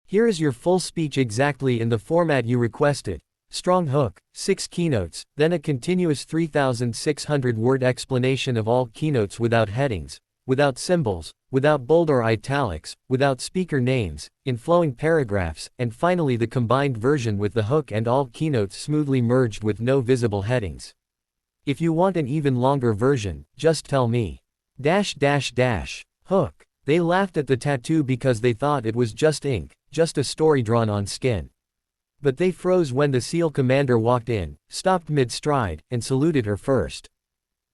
Here is your full speech exactly in the format you requested. Strong hook, 6 keynotes, then a continuous 3,600-word explanation of all keynotes without headings, without symbols, without bold or italics, without speaker names, in flowing paragraphs, and finally the combined version with the hook and all keynotes smoothly merged with no visible headings. If you want an even longer version, just tell me. Hook. They laughed at the tattoo because they thought it was just ink, just a story drawn on skin. But they froze when the SEAL commander walked in, stopped mid-stride, and saluted her first.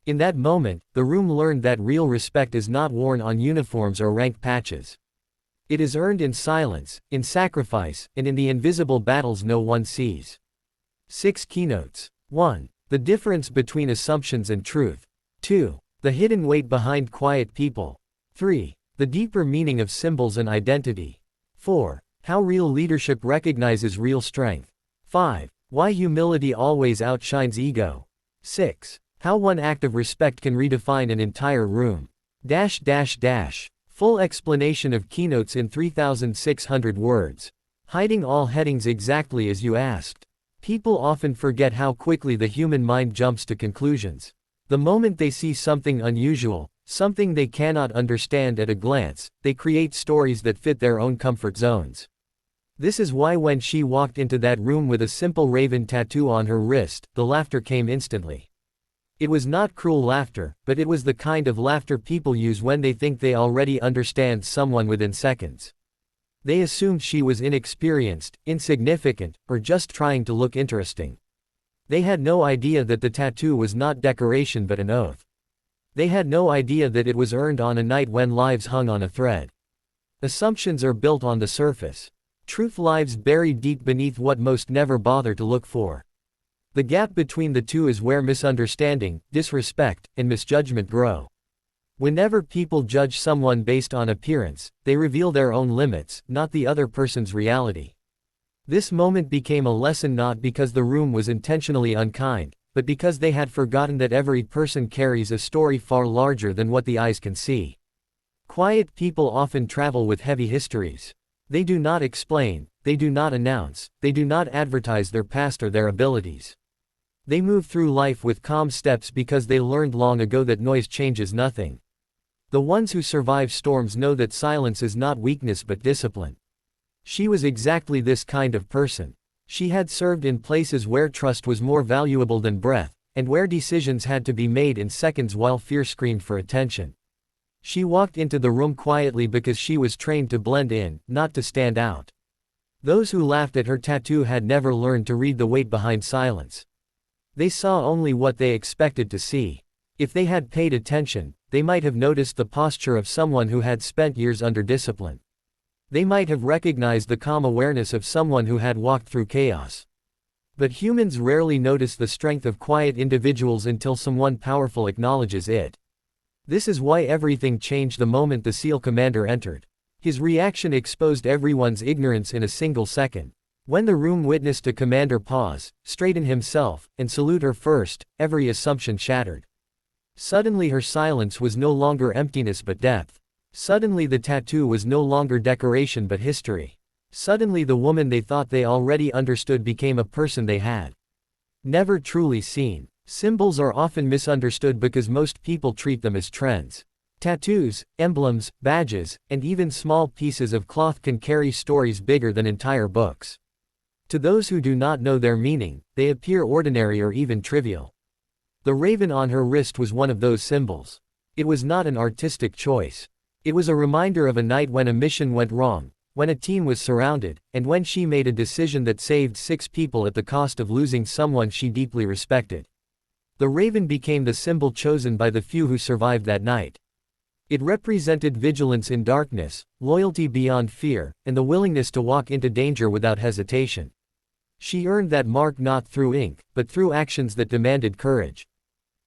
In that moment, the room learned that real respect is not worn on uniforms or rank patches. It is earned in silence, in sacrifice, and in the invisible battles no one sees. 6 keynotes. 1. The difference between assumptions and truth. 2. The hidden weight behind quiet people. 3. The deeper meaning of symbols and identity. 4. How real leadership recognizes real strength. 5. Why humility always outshines ego. 6. How one act of respect can redefine an entire room. Full explanation of keynotes in 3,600 words. Hiding all headings exactly as you asked. People often forget how quickly the human mind jumps to conclusions. The moment they see something unusual, something they cannot understand at a glance, they create stories that fit their own comfort zones. This is why when she walked into that room with a simple raven tattoo on her wrist, the laughter came instantly. It was not cruel laughter, but it was the kind of laughter people use when they think they already understand someone within seconds. They assumed she was inexperienced, insignificant, or just trying to look interesting. They had no idea that the tattoo was not decoration but an oath. They had no idea that it was earned on a night when lives hung on a thread. Assumptions are built on the surface. Truth lies buried deep beneath what most never bother to look for. The gap between the two is where misunderstanding, disrespect, and misjudgment grow. Whenever people judge someone based on appearance, they reveal their own limits, not the other person's reality. This moment became a lesson not because the room was intentionally unkind, but because they had forgotten that every person carries a story far larger than what the eyes can see. Quiet people often travel with heavy histories. They do not explain, they do not announce, they do not advertise their past or their abilities. They move through life with calm steps because they learned long ago that noise changes nothing. The ones who survive storms know that silence is not weakness but discipline. She was exactly this kind of person. She had served in places where trust was more valuable than breath, and where decisions had to be made in seconds while fear screamed for attention. She walked into the room quietly because she was trained to blend in, not to stand out. Those who laughed at her tattoo had never learned to read the weight behind silence. They saw only what they expected to see. If they had paid attention, they might have noticed the posture of someone who had spent years under discipline. They might have recognized the calm awareness of someone who had walked through chaos. But humans rarely notice the strength of quiet individuals until someone powerful acknowledges it. This is why everything changed the moment the SEAL commander entered. His reaction exposed everyone's ignorance in a single second. When the room witnessed a commander pause, straighten himself, and salute her first, every assumption shattered. Suddenly her silence was no longer emptiness but depth. Suddenly the tattoo was no longer decoration but history. Suddenly the woman they thought they already understood became a person they had never truly seen. Symbols are often misunderstood because most people treat them as trends. Tattoos, emblems, badges, and even small pieces of cloth can carry stories bigger than entire books. To those who do not know their meaning, they appear ordinary or even trivial. The raven on her wrist was one of those symbols. It was not an artistic choice. It was a reminder of a night when a mission went wrong, when a team was surrounded, and when she made a decision that saved 6 people at the cost of losing someone she deeply respected. The raven became the symbol chosen by the few who survived that night. It represented vigilance in darkness, loyalty beyond fear, and the willingness to walk into danger without hesitation. She earned that mark not through ink, but through actions that demanded courage.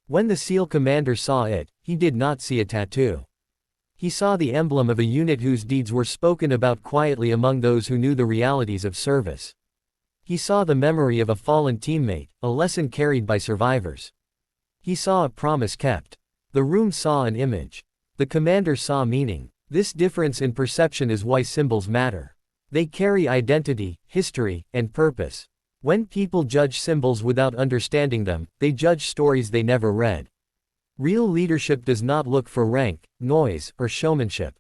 When the SEAL commander saw it, he did not see a tattoo. He saw the emblem of a unit whose deeds were spoken about quietly among those who knew the realities of service. He saw the memory of a fallen teammate, a lesson carried by survivors. He saw a promise kept. The room saw an image. The commander saw meaning. This difference in perception is why symbols matter. They carry identity, history, and purpose. When people judge symbols without understanding them, they judge stories they never read. Real leadership does not look for rank, noise, or showmanship.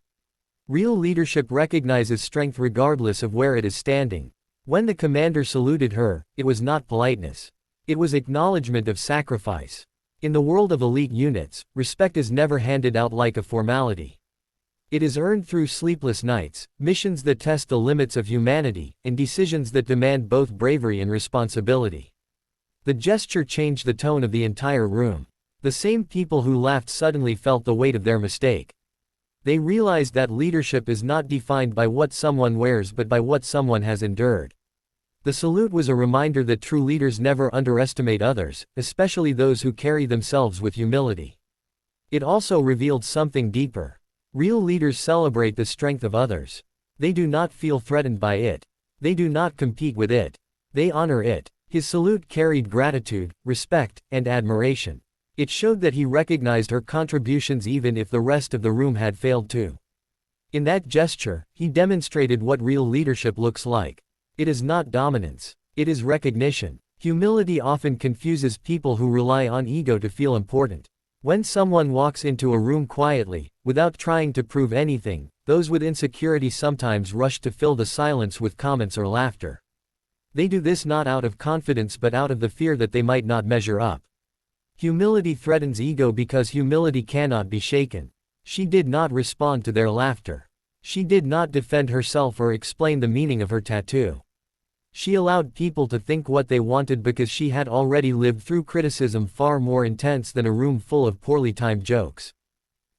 Real leadership recognizes strength regardless of where it is standing. When the commander saluted her, it was not politeness. It was acknowledgement of sacrifice. In the world of elite units, respect is never handed out like a formality. It is earned through sleepless nights, missions that test the limits of humanity, and decisions that demand both bravery and responsibility. The gesture changed the tone of the entire room. The same people who laughed suddenly felt the weight of their mistake. They realized that leadership is not defined by what someone wears but by what someone has endured. The salute was a reminder that true leaders never underestimate others, especially those who carry themselves with humility. It also revealed something deeper. Real leaders celebrate the strength of others. They do not feel threatened by it. They do not compete with it. They honor it. His salute carried gratitude, respect, and admiration. It showed that he recognized her contributions even if the rest of the room had failed to. In that gesture, he demonstrated what real leadership looks like. It is not dominance. It is recognition. Humility often confuses people who rely on ego to feel important. When someone walks into a room quietly, without trying to prove anything, those with insecurity sometimes rush to fill the silence with comments or laughter. They do this not out of confidence but out of the fear that they might not measure up. Humility threatens ego because humility cannot be shaken. She did not respond to their laughter. She did not defend herself or explain the meaning of her tattoo. She allowed people to think what they wanted because she had already lived through criticism far more intense than a room full of poorly timed jokes.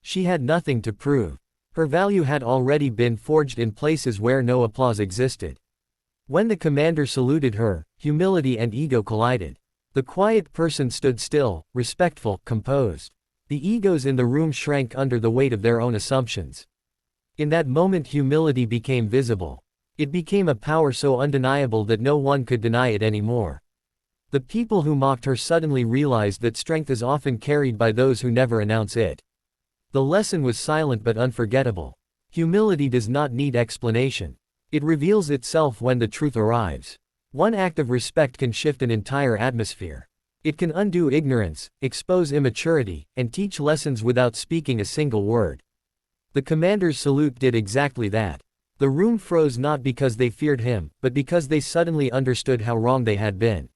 She had nothing to prove. Her value had already been forged in places where no applause existed. When the commander saluted her, humility and ego collided. The quiet person stood still, respectful, composed. The egos in the room shrank under the weight of their own assumptions. In that moment humility became visible. It became a power so undeniable that no one could deny it anymore. The people who mocked her suddenly realized that strength is often carried by those who never announce it. The lesson was silent but unforgettable. Humility does not need explanation. It reveals itself when the truth arrives. One act of respect can shift an entire atmosphere. It can undo ignorance, expose immaturity, and teach lessons without speaking a single word. The commander's salute did exactly that. The room froze not because they feared him, but because they suddenly understood how wrong they had been.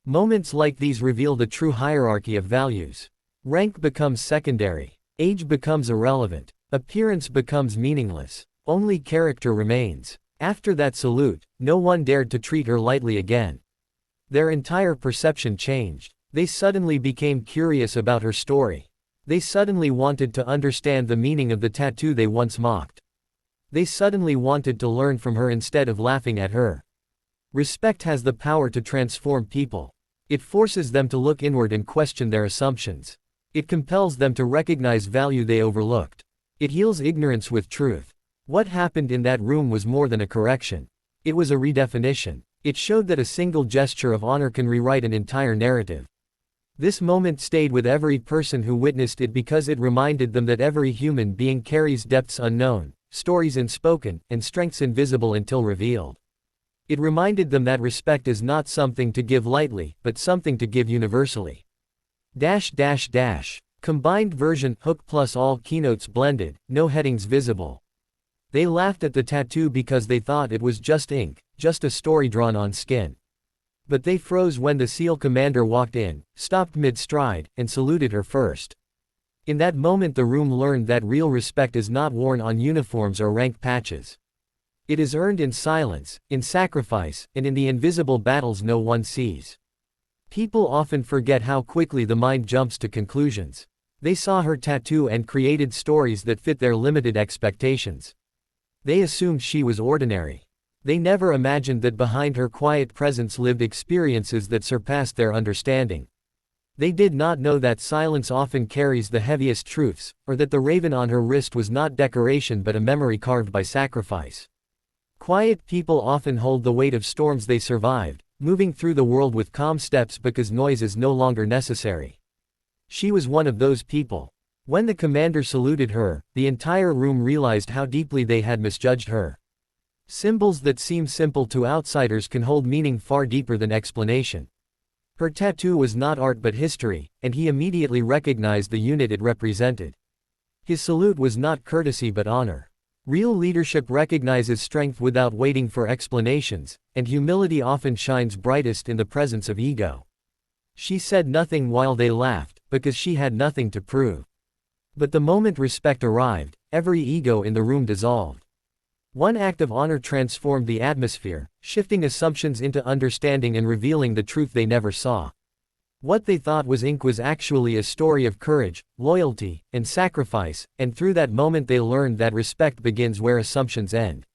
Moments like these reveal the true hierarchy of values. Rank becomes secondary. Age becomes irrelevant. Appearance becomes meaningless. Only character remains. After that salute, no one dared to treat her lightly again. Their entire perception changed. They suddenly became curious about her story. They suddenly wanted to understand the meaning of the tattoo they once mocked. They suddenly wanted to learn from her instead of laughing at her. Respect has the power to transform people. It forces them to look inward and question their assumptions. It compels them to recognize value they overlooked. It heals ignorance with truth. What happened in that room was more than a correction. It was a redefinition. It showed that a single gesture of honor can rewrite an entire narrative. This moment stayed with every person who witnessed it because it reminded them that every human being carries depths unknown, stories unspoken, and strengths invisible until revealed. It reminded them that respect is not something to give lightly, but something to give universally. Combined version hook plus all keynotes blended, no headings visible. They laughed at the tattoo because they thought it was just ink, just a story drawn on skin. But they froze when the SEAL commander walked in, stopped mid-stride, and saluted her first. In that moment the room learned that real respect is not worn on uniforms or rank patches. It is earned in silence, in sacrifice, and in the invisible battles no one sees. People often forget how quickly the mind jumps to conclusions. They saw her tattoo and created stories that fit their limited expectations. They assumed she was ordinary. They never imagined that behind her quiet presence lived experiences that surpassed their understanding. They did not know that silence often carries the heaviest truths, or that the raven on her wrist was not decoration but a memory carved by sacrifice. Quiet people often hold the weight of storms they survived, moving through the world with calm steps because noise is no longer necessary. She was one of those people. When the commander saluted her, the entire room realized how deeply they had misjudged her. Symbols that seem simple to outsiders can hold meaning far deeper than explanation. Her tattoo was not art but history, and he immediately recognized the unit it represented. His salute was not courtesy but honor. Real leadership recognizes strength without waiting for explanations, and humility often shines brightest in the presence of ego. She said nothing while they laughed, because she had nothing to prove. But the moment respect arrived, every ego in the room dissolved. One act of honor transformed the atmosphere, shifting assumptions into understanding and revealing the truth they never saw. What they thought was ink was actually a story of courage, loyalty, and sacrifice, and through that moment they learned that respect begins where assumptions end.